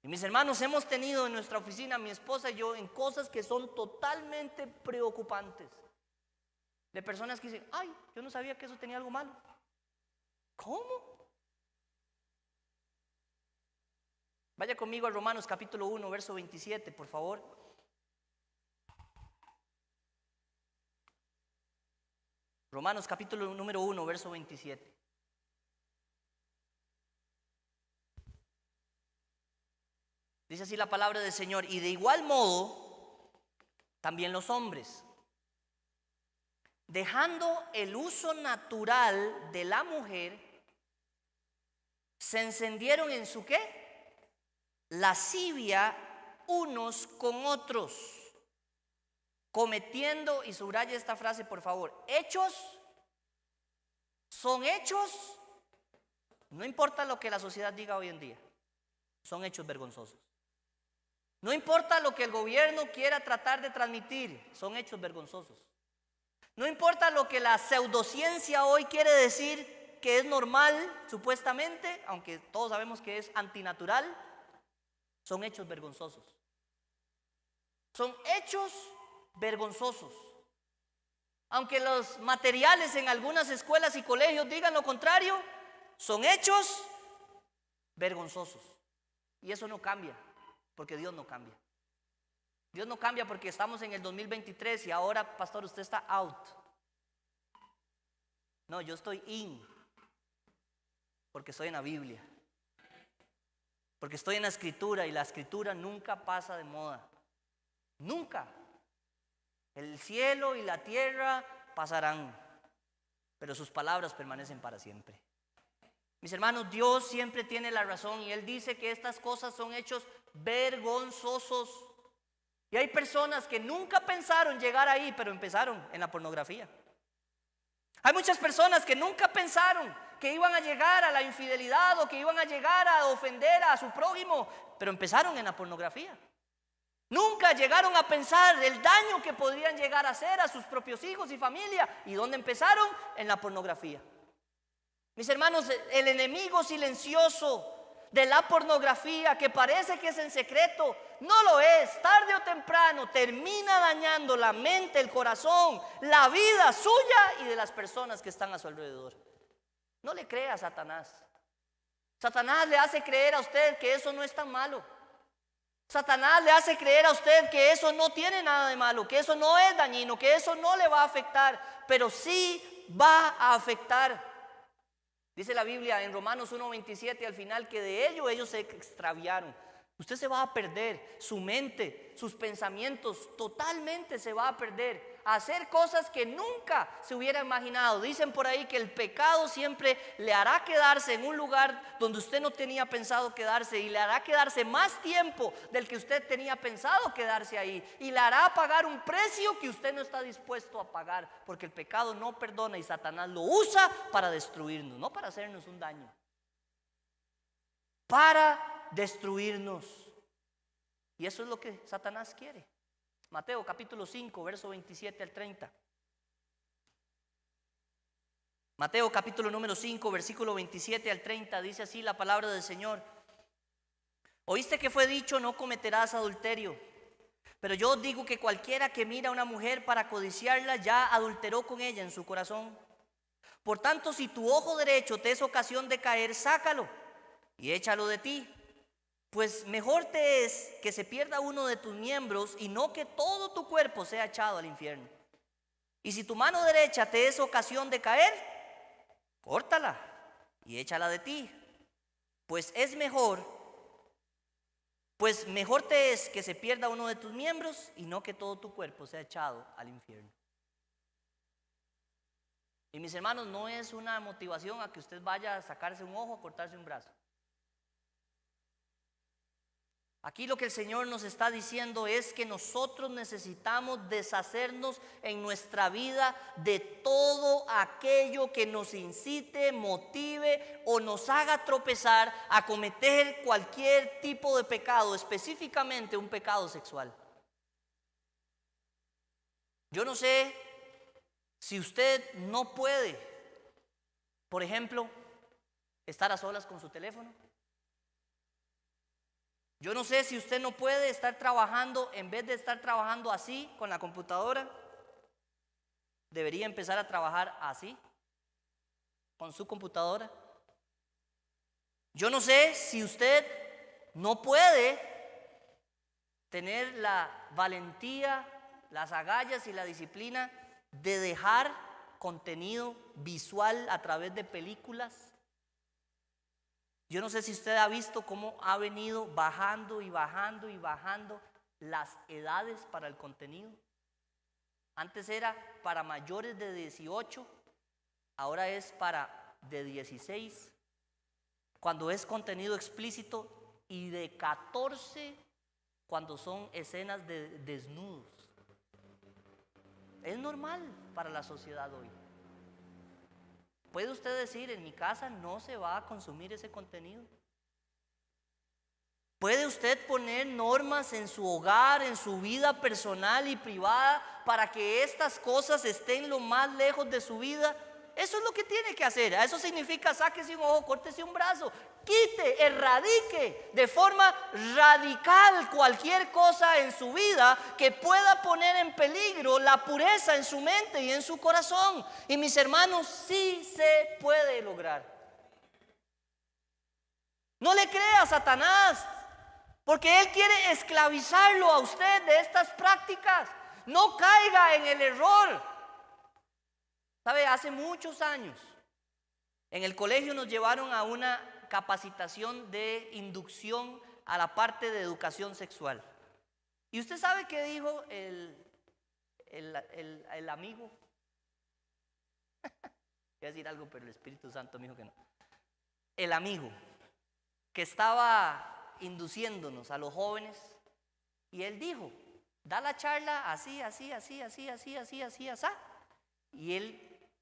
Y mis hermanos, hemos tenido en nuestra oficina, mi esposa y yo, en cosas que son totalmente preocupantes. De personas que dicen, ay, yo no sabía que eso tenía algo malo. ¿Cómo? Vaya conmigo a Romanos capítulo 1, verso 27, por favor. Romanos capítulo número 1, verso 27. Dice así la palabra del Señor: y de igual modo, también los hombres, dejando el uso natural de la mujer, se encendieron en su ¿qué? Lascivia unos con otros, cometiendo, y subraya esta frase por favor, hechos, son hechos, no importa lo que la sociedad diga hoy en día, son hechos vergonzosos. No importa lo que el gobierno quiera tratar de transmitir, son hechos vergonzosos. No importa lo que la pseudociencia hoy quiere decir que es normal, supuestamente, aunque todos sabemos que es antinatural, son hechos vergonzosos. Son hechos vergonzosos. Aunque los materiales en algunas escuelas y colegios digan lo contrario, son hechos vergonzosos. Y eso no cambia, porque Dios no cambia. Dios no cambia porque estamos en el 2023 y ahora, pastor, usted está out. No, yo estoy in, porque estoy en la Biblia. Porque estoy en la Escritura y la Escritura nunca pasa de moda. Nunca. El cielo y la tierra pasarán, pero sus palabras permanecen para siempre. Mis hermanos, Dios siempre tiene la razón y Él dice que estas cosas son hechos vergonzosos. Y hay personas que nunca pensaron llegar ahí, pero empezaron en la pornografía. Hay muchas personas que nunca pensaron que iban a llegar a la infidelidad o que iban a llegar a ofender a su prójimo, pero empezaron en la pornografía. Nunca llegaron a pensar el daño que podrían llegar a hacer a sus propios hijos y familia. ¿Y dónde empezaron? En la pornografía. Mis hermanos, el enemigo silencioso de la pornografía, que parece que es en secreto, no lo es. Tarde o temprano termina dañando la mente, el corazón, la vida suya y de las personas que están a su alrededor. No le crea a Satanás. Satanás le hace creer a usted que eso no es tan malo. Satanás le hace creer a usted que eso no tiene nada de malo, que eso no es dañino, que eso no le va a afectar, pero sí va a afectar. Dice la Biblia en Romanos 1:27 al final que de ello ellos se extraviaron. Usted se va a perder, su mente, sus pensamientos totalmente se va a perder. A hacer cosas que nunca se hubiera imaginado. Dicen por ahí que el pecado siempre le hará quedarse en un lugar donde usted no tenía pensado quedarse, y le hará quedarse más tiempo del que usted tenía pensado quedarse ahí, y le hará pagar un precio que usted no está dispuesto a pagar, porque el pecado no perdona y Satanás lo usa para destruirnos, no para hacernos un daño, para destruirnos. Y eso es lo que Satanás quiere. Mateo capítulo 5, verso 27 al 30. Mateo capítulo número 5, versículo 27 al 30, dice así la palabra del Señor. Oíste que fue dicho: no cometerás adulterio. Pero yo os digo que cualquiera que mira a una mujer para codiciarla ya adulteró con ella en su corazón. Por tanto, si tu ojo derecho te es ocasión de caer, sácalo y échalo de ti. Pues mejor te es que se pierda uno de tus miembros y no que todo tu cuerpo sea echado al infierno. Y si tu mano derecha te es ocasión de caer, córtala y échala de ti. Pues mejor te es que se pierda uno de tus miembros y no que todo tu cuerpo sea echado al infierno. Y mis hermanos, no es una motivación a que usted vaya a sacarse un ojo, a cortarse un brazo. Aquí lo que el Señor nos está diciendo es que nosotros necesitamos deshacernos en nuestra vida de todo aquello que nos incite, motive o nos haga tropezar a cometer cualquier tipo de pecado, específicamente un pecado sexual. Yo no sé si usted no puede, por ejemplo, estar a solas con su teléfono. Yo no sé si usted no puede estar trabajando, en vez de estar trabajando así con la computadora, debería empezar a trabajar así con su computadora. Yo no sé si usted no puede tener la valentía, las agallas y la disciplina de dejar contenido visual a través de películas. Yo no sé si usted ha visto cómo ha venido bajando y bajando y bajando las edades para el contenido. Antes era para mayores de 18, ahora es para de 16. Cuando es contenido explícito, y de 14 cuando son escenas de desnudos. Es normal para la sociedad hoy. ¿Puede usted decir: en mi casa no se va a consumir ese contenido? ¿Puede usted poner normas en su hogar, en su vida personal y privada, para que estas cosas estén lo más lejos de su vida? Eso es lo que tiene que hacer. Eso significa: sáquese un ojo, córtese un brazo, quite, erradique de forma radical cualquier cosa en su vida que pueda poner en peligro la pureza en su mente y en su corazón. Y mis hermanos, sí se puede lograr. No le crea a Satanás, porque él quiere esclavizarlo a usted de estas prácticas. No caiga en el error. ¿Sabe? Hace muchos años en el colegio nos llevaron a una capacitación de inducción a la parte de educación sexual. ¿Y usted sabe qué dijo el amigo? Voy a decir algo, pero el Espíritu Santo me dijo que no. El amigo que estaba induciéndonos a los jóvenes, y él dijo: da la charla así, así, así, así, así, así, así, así. Y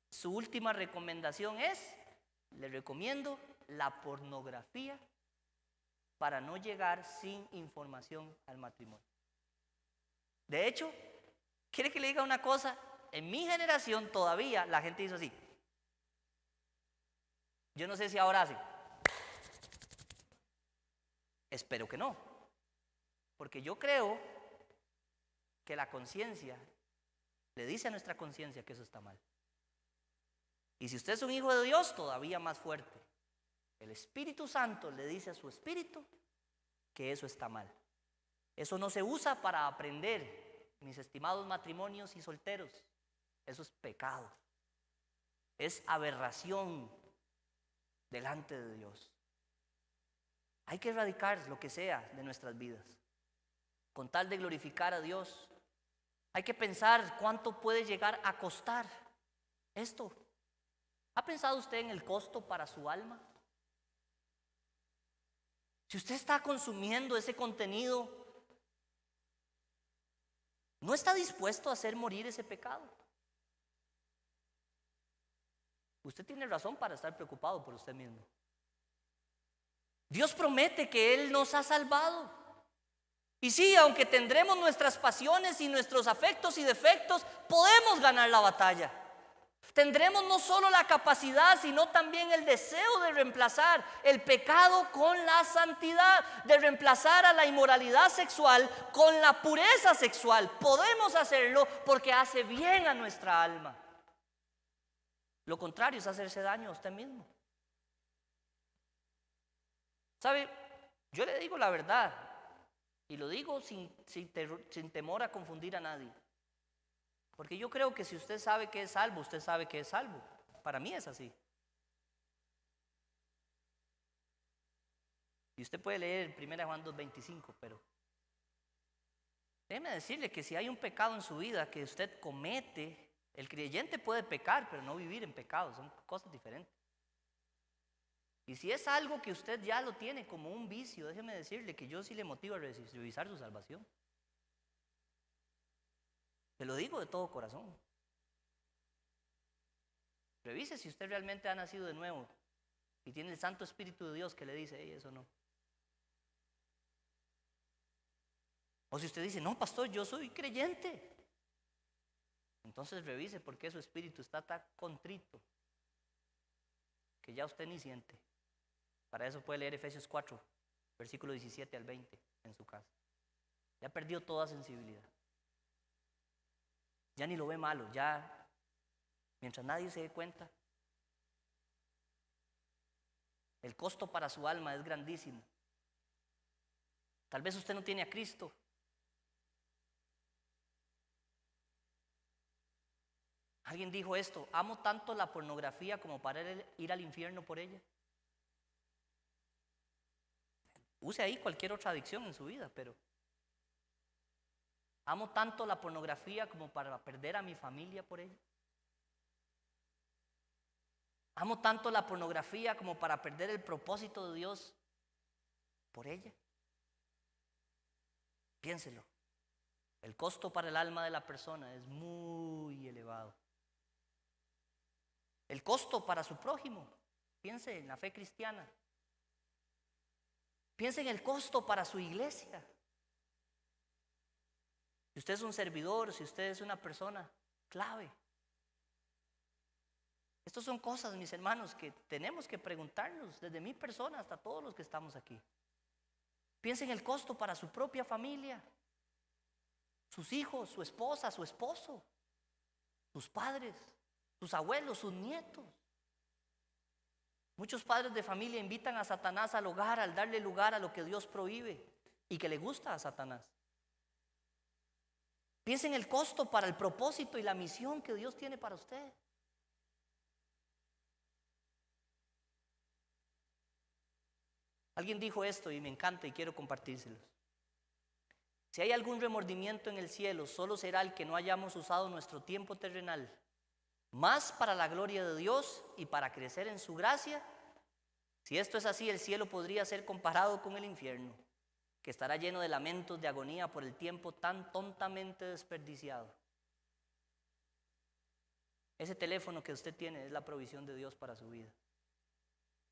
su última recomendación es: le recomiendo la pornografía para no llegar sin información al matrimonio. De hecho, ¿quiere que le diga una cosa? En mi generación todavía la gente hizo así. Yo no sé si ahora hace. Espero que no, porque yo creo que la conciencia le dice a nuestra conciencia que eso está mal. Y si usted es un hijo de Dios, todavía más fuerte. El Espíritu Santo le dice a su espíritu que eso está mal. Eso no se usa para aprender, mis estimados matrimonios y solteros. Eso es pecado. Es aberración delante de Dios. Hay que erradicar lo que sea de nuestras vidas, con tal de glorificar a Dios. Hay que pensar cuánto puede llegar a costar esto. ¿Ha pensado usted en el costo para su alma? Si usted está consumiendo ese contenido, ¿no está dispuesto a hacer morir ese pecado? Usted tiene razón para estar preocupado por usted mismo. Dios promete que Él nos ha salvado. Y sí, aunque tendremos nuestras pasiones y nuestros afectos y defectos, podemos ganar la batalla. Tendremos no solo la capacidad, sino también el deseo de reemplazar el pecado con la santidad, de reemplazar a la inmoralidad sexual con la pureza sexual. Podemos hacerlo porque hace bien a nuestra alma. Lo contrario es hacerse daño a usted mismo. ¿Sabe? Yo le digo la verdad y lo digo sin temor a confundir a nadie. Porque yo creo que si usted sabe que es salvo, usted sabe que es salvo. Para mí es así. Y usted puede leer 1 Juan 2:25, pero déjeme decirle que si hay un pecado en su vida que usted comete, el creyente puede pecar, pero no vivir en pecado, son cosas diferentes. Y si es algo que usted ya lo tiene como un vicio, déjeme decirle que yo sí le motivo a revisar su salvación. Se lo digo de todo corazón. Revise si usted realmente ha nacido de nuevo y tiene el Santo Espíritu de Dios que le dice, hey, eso no. O si usted dice, no, pastor, yo soy creyente. Entonces revise por qué su espíritu está tan contrito que ya usted ni siente. Para eso puede leer Efesios 4, versículo 17 al 20 en su casa. Ya perdió toda sensibilidad. Ya ni lo ve malo, ya mientras nadie se dé cuenta. El costo para su alma es grandísimo. Tal vez usted no tiene a Cristo. Alguien dijo esto, amo tanto la pornografía como para ir al infierno por ella. Use ahí cualquier otra adicción en su vida, pero amo tanto la pornografía como para perder a mi familia por ella. Amo tanto la pornografía como para perder el propósito de Dios por ella. Piénselo. El costo para el alma de la persona es muy elevado. El costo para su prójimo. Piense en la fe cristiana. Piense en el costo para su iglesia. Si usted es un servidor, si usted es una persona clave. Estas son cosas, mis hermanos, que tenemos que preguntarnos desde mi persona hasta todos los que estamos aquí. Piense en el costo para su propia familia, sus hijos, su esposa, su esposo, sus padres, sus abuelos, sus nietos. Muchos padres de familia invitan a Satanás al hogar al darle lugar a lo que Dios prohíbe y que le gusta a Satanás. Piensa en el costo para el propósito y la misión que Dios tiene para usted. Alguien dijo esto y me encanta y quiero compartírselos. Si hay algún remordimiento en el cielo, solo será el que no hayamos usado nuestro tiempo terrenal más para la gloria de Dios y para crecer en su gracia. Si esto es así, el cielo podría ser comparado con el infierno, que estará lleno de lamentos, de agonía por el tiempo tan tontamente desperdiciado. Ese teléfono que usted tiene es la provisión de Dios para su vida.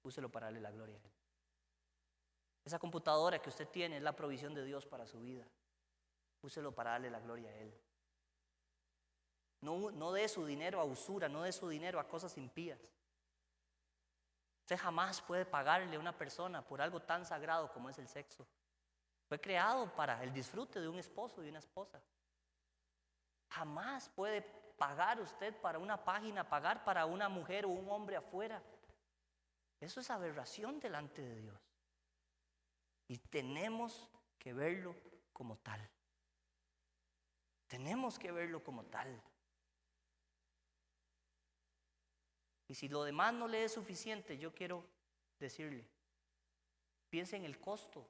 Úselo para darle la gloria a Él. Esa computadora que usted tiene es la provisión de Dios para su vida. Úselo para darle la gloria a Él. No dé su dinero a usura, no dé su dinero a cosas impías. Usted jamás puede pagarle a una persona por algo tan sagrado como es el sexo. Fue creado para el disfrute de un esposo y una esposa. Jamás puede pagar usted para una página, pagar para una mujer o un hombre afuera. Eso es aberración delante de Dios. Y tenemos que verlo como tal. Tenemos que verlo como tal. Y si lo demás no le es suficiente, yo quiero decirle Piense en el costo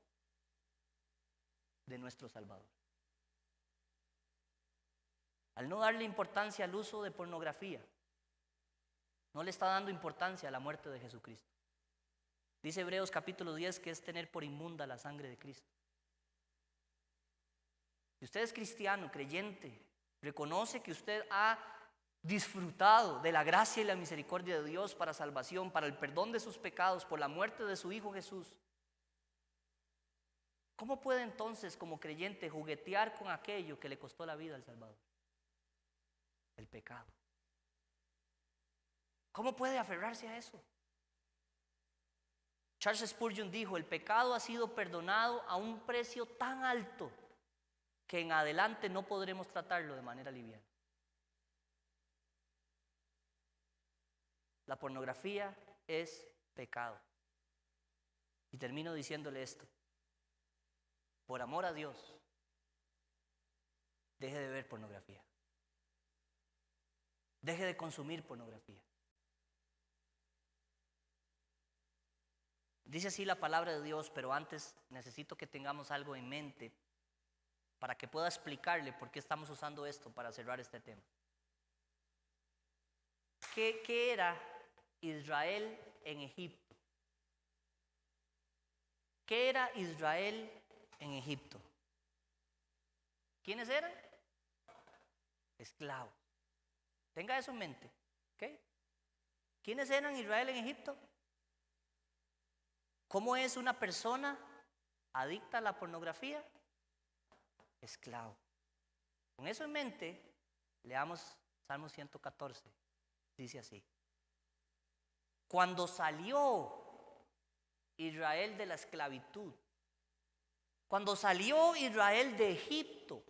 de nuestro Salvador. Al no darle importancia al uso de pornografía, no le está dando importancia a la muerte de Jesucristo. Dice Hebreos capítulo 10 que es tener por inmunda la sangre de Cristo. Si usted es cristiano, creyente, reconoce que usted ha disfrutado de la gracia y la misericordia de Dios para salvación, para el perdón de sus pecados, por la muerte de su Hijo Jesús, ¿cómo puede entonces como creyente juguetear con aquello que le costó la vida al Salvador? El pecado. ¿Cómo puede aferrarse a eso? Charles Spurgeon dijo: el pecado ha sido perdonado a un precio tan alto que en adelante no podremos tratarlo de manera liviana. La pornografía es pecado. Y termino diciéndole esto: por amor a Dios, deje de ver pornografía. Deje de consumir pornografía. Dice así la palabra de Dios, pero antes necesito que tengamos algo en mente para que pueda explicarle por qué estamos usando esto para cerrar este tema. ¿Qué era Israel en Egipto? ¿Qué era Israel en Egipto? ¿Quiénes eran? Esclavos. Tenga eso en mente, ¿ok? ¿Quiénes eran Israel en Egipto? ¿Cómo es una persona adicta a la pornografía? Esclavo. Con eso en mente, leamos Salmo 114. Dice así: cuando salió Israel de la esclavitud, cuando salió Israel de Egipto,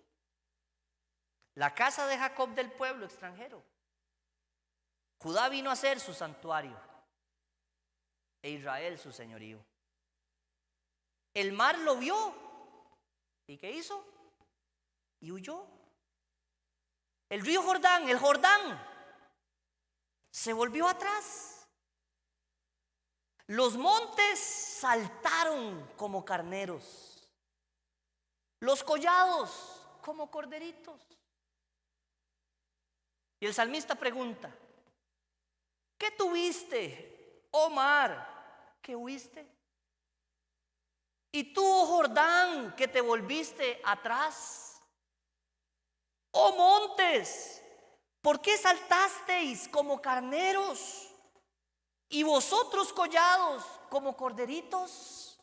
la casa de Jacob del pueblo extranjero, Judá vino a ser su santuario e Israel su señorío. El mar lo vio. ¿Y qué hizo? Y huyó. El río Jordán, el Jordán, se volvió atrás. Los montes saltaron como carneros. Los collados como corderitos. Y el salmista pregunta: ¿qué tuviste, oh mar, que huiste? ¿Y tú, oh Jordán, que te volviste atrás? Oh montes, ¿por qué saltasteis como carneros? ¿Y vosotros collados como corderitos?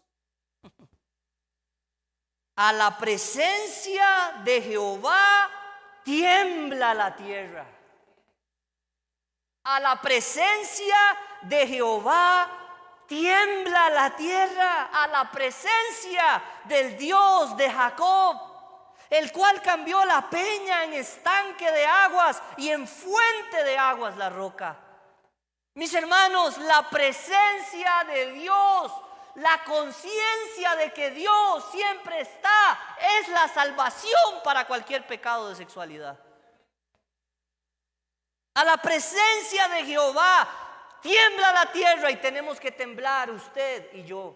A la presencia de Jehová tiembla la tierra. A la presencia de Jehová tiembla la tierra, a la presencia del Dios de Jacob, el cual cambió la peña en estanque de aguas y en fuente de aguas la roca. Mis hermanos, la presencia de Dios, la conciencia de que Dios siempre está, es la salvación para cualquier pecado de sexualidad. A la presencia de Jehová tiembla la tierra y tenemos que temblar usted y yo.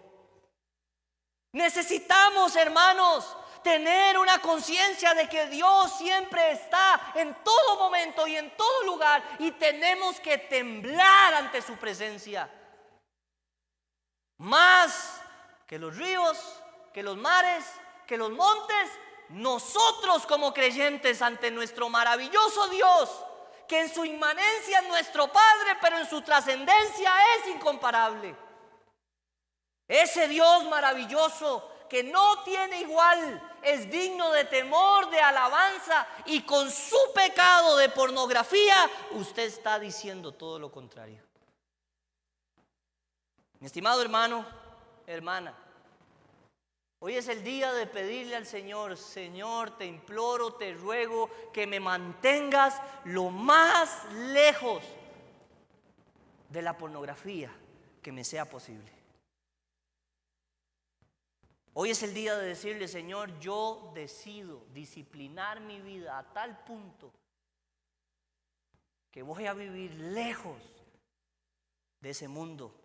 Necesitamos, hermanos, tener una conciencia de que Dios siempre está en todo momento y en todo lugar, y tenemos que temblar ante su presencia. Más que los ríos, que los mares, que los montes, nosotros como creyentes ante nuestro maravilloso Dios, que en su inmanencia es nuestro Padre, pero en su trascendencia es incomparable. Ese Dios maravilloso que no tiene igual, es digno de temor, de alabanza, y con su pecado de pornografía usted está diciendo todo lo contrario. Mi estimado hermano, hermana, hoy es el día de pedirle al Señor: Señor, te imploro, te ruego que me mantengas lo más lejos de la pornografía que me sea posible. Hoy es el día de decirle: Señor, yo decido disciplinar mi vida a tal punto que voy a vivir lejos de ese mundo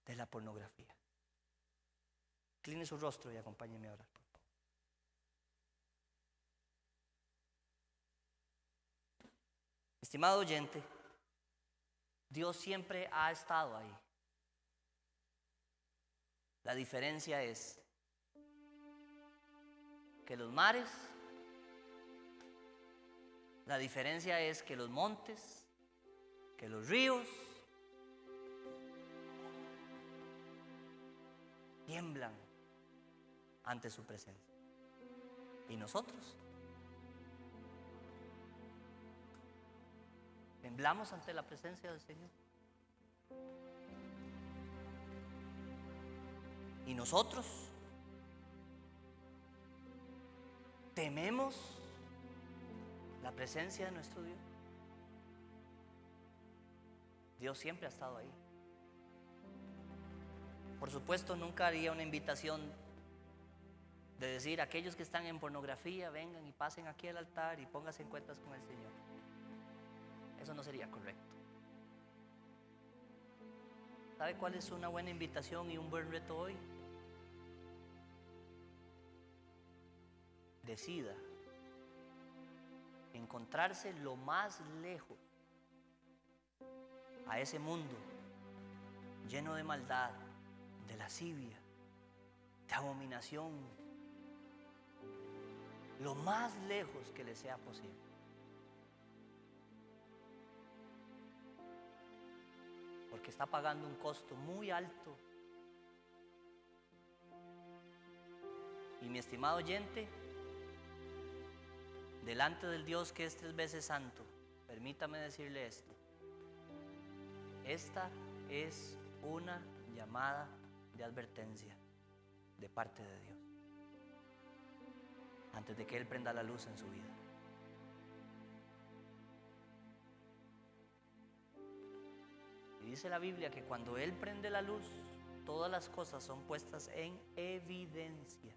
de la pornografía. Incline su rostro y acompáñeme a orar. Estimado oyente, Dios siempre ha estado ahí. La diferencia es que los mares, la diferencia es que los montes, que los ríos tiemblan ante su presencia. ¿Y nosotros? ¿Temblamos ante la presencia del Señor? ¿Y nosotros? ¿Tememos la presencia de nuestro Dios? Dios siempre ha estado ahí. Por supuesto, nunca haría una invitación de decir: aquellos que están en pornografía, vengan y pasen aquí al altar y pónganse en cuentas con el Señor. Eso no sería correcto. ¿Sabe cuál es una buena invitación y un buen reto hoy? Decida encontrarse lo más lejos a ese mundo lleno de maldad, de lascivia, de abominación, lo más lejos que le sea posible. Porque está pagando un costo muy alto. Y mi estimado oyente, delante del Dios que es 3 veces santo, permítame decirle esto: esta es una llamada de advertencia de parte de Dios antes de que Él prenda la luz en su vida. Y dice la Biblia que cuando Él prende la luz, todas las cosas son puestas en evidencia.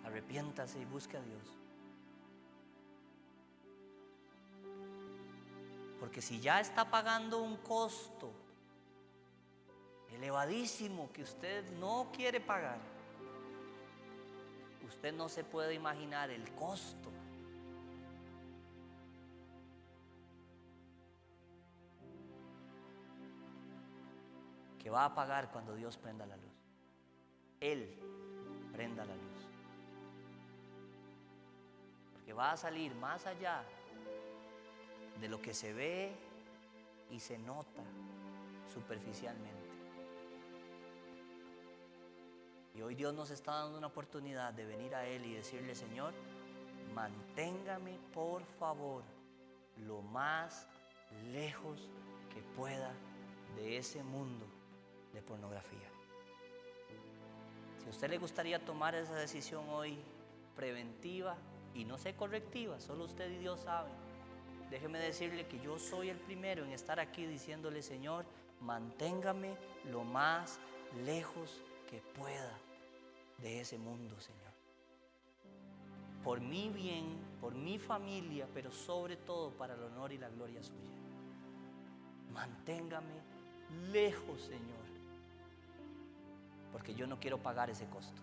Arrepiéntase y busque a Dios. Porque si ya está pagando un costo elevadísimo que usted no quiere pagar, usted no se puede imaginar el costo que va a pagar cuando Dios prenda la luz. Él prenda la luz. Porque va a salir más allá de lo que se ve y se nota superficialmente. Y hoy Dios nos está dando una oportunidad de venir a Él y decirle: Señor, manténgame por favor lo más lejos que pueda de ese mundo de pornografía. Si a usted le gustaría tomar esa decisión hoy, preventiva y no sé, correctiva, solo usted y Dios saben, déjeme decirle que yo soy el primero en estar aquí diciéndole: Señor, manténgame lo más lejos que pueda de ese mundo, Señor. Por mi bien, por mi familia, pero sobre todo para el honor y la gloria suya. Manténgame lejos, Señor, porque yo no quiero pagar ese costo.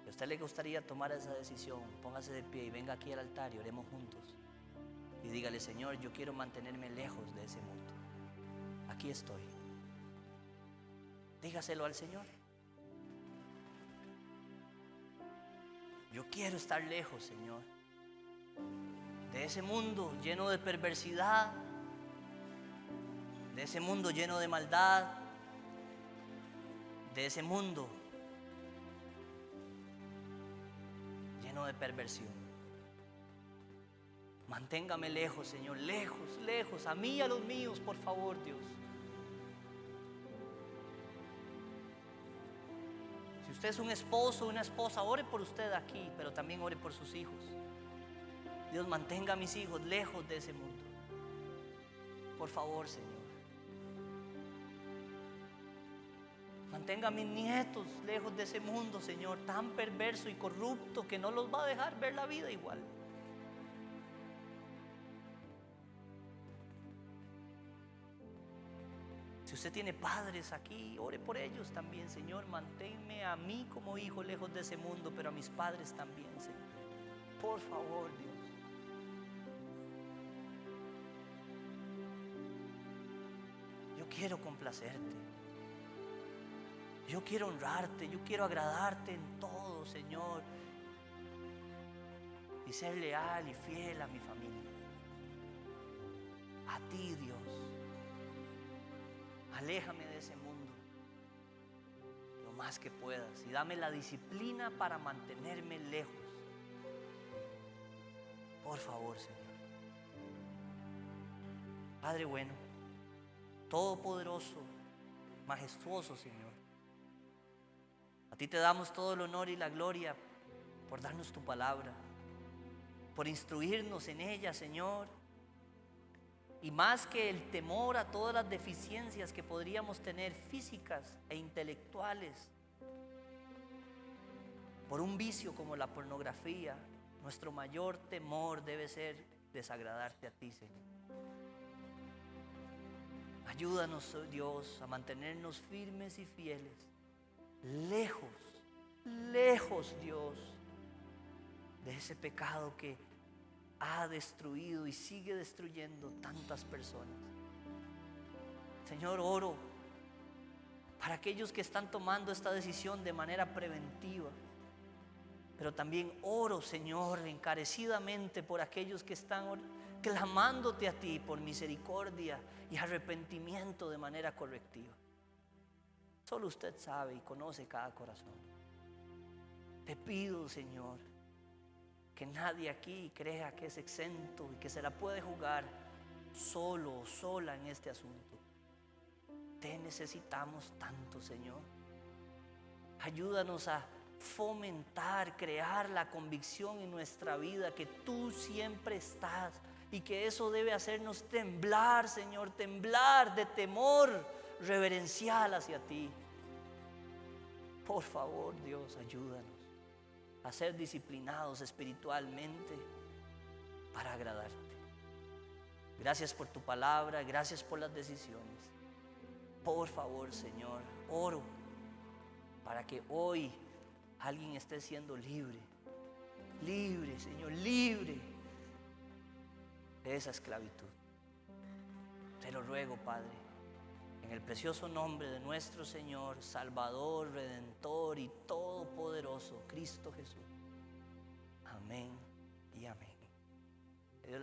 Si a usted le gustaría tomar esa decisión, póngase de pie y venga aquí al altar y oremos juntos. Y dígale: Señor, yo quiero mantenerme lejos de ese mundo. Aquí estoy. Dígaselo al Señor. Yo quiero estar lejos, Señor, de ese mundo lleno de perversidad, de ese mundo lleno de maldad, de ese mundo lleno de perversión. Manténgame lejos, Señor, lejos, lejos, a mí y a los míos, por favor, Dios. Si usted es un esposo o una esposa, ore por usted aquí, pero también ore por sus hijos. Dios, mantenga a mis hijos lejos de ese mundo. Por favor, Señor. Mantenga a mis nietos lejos de ese mundo, Señor, tan perverso y corrupto que no los va a dejar ver la vida igual. Si Usted tiene padres aquí, ore por ellos también, Señor. Manténme a mí como hijo lejos de ese mundo, pero a mis padres también, Señor. Por favor, Dios. Yo quiero complacerte. Yo quiero honrarte, yo quiero agradarte en todo, Señor. Y ser leal y fiel a mi familia. A ti, Dios. Aléjame de ese mundo lo más que puedas y dame la disciplina para mantenerme lejos. Por favor, Señor. Padre bueno, todopoderoso, majestuoso, Señor. A ti te damos todo el honor y la gloria por darnos tu palabra, por instruirnos en ella, Señor. Y más que el temor a todas las deficiencias que podríamos tener físicas e intelectuales, por un vicio como la pornografía, nuestro mayor temor debe ser desagradarte a ti, Señor. Ayúdanos, oh Dios, a mantenernos firmes y fieles, lejos, lejos, Dios, de ese pecado que ha destruido y sigue destruyendo tantas personas. Señor, oro para aquellos que están tomando esta decisión de manera preventiva, pero también oro, Señor, encarecidamente por aquellos que están clamándote a ti por misericordia y arrepentimiento de manera correctiva. Solo usted sabe y conoce cada corazón. Te pido, Señor, que nadie aquí crea que es exento y que se la puede jugar solo o sola en este asunto. Te necesitamos tanto, Señor. Ayúdanos a fomentar, crear la convicción en nuestra vida que tú siempre estás y que eso debe hacernos temblar, Señor, temblar de temor reverencial hacia ti. Por favor, Dios, ayúdanos a ser disciplinados espiritualmente para agradarte. Gracias por tu palabra, gracias por las decisiones. Por favor, Señor, oro para que hoy alguien esté siendo libre, libre, Señor, libre de esa esclavitud. Te lo ruego, Padre, en el precioso nombre de nuestro Señor, Salvador, Redentor y Todopoderoso, Cristo Jesús. Amén y amén.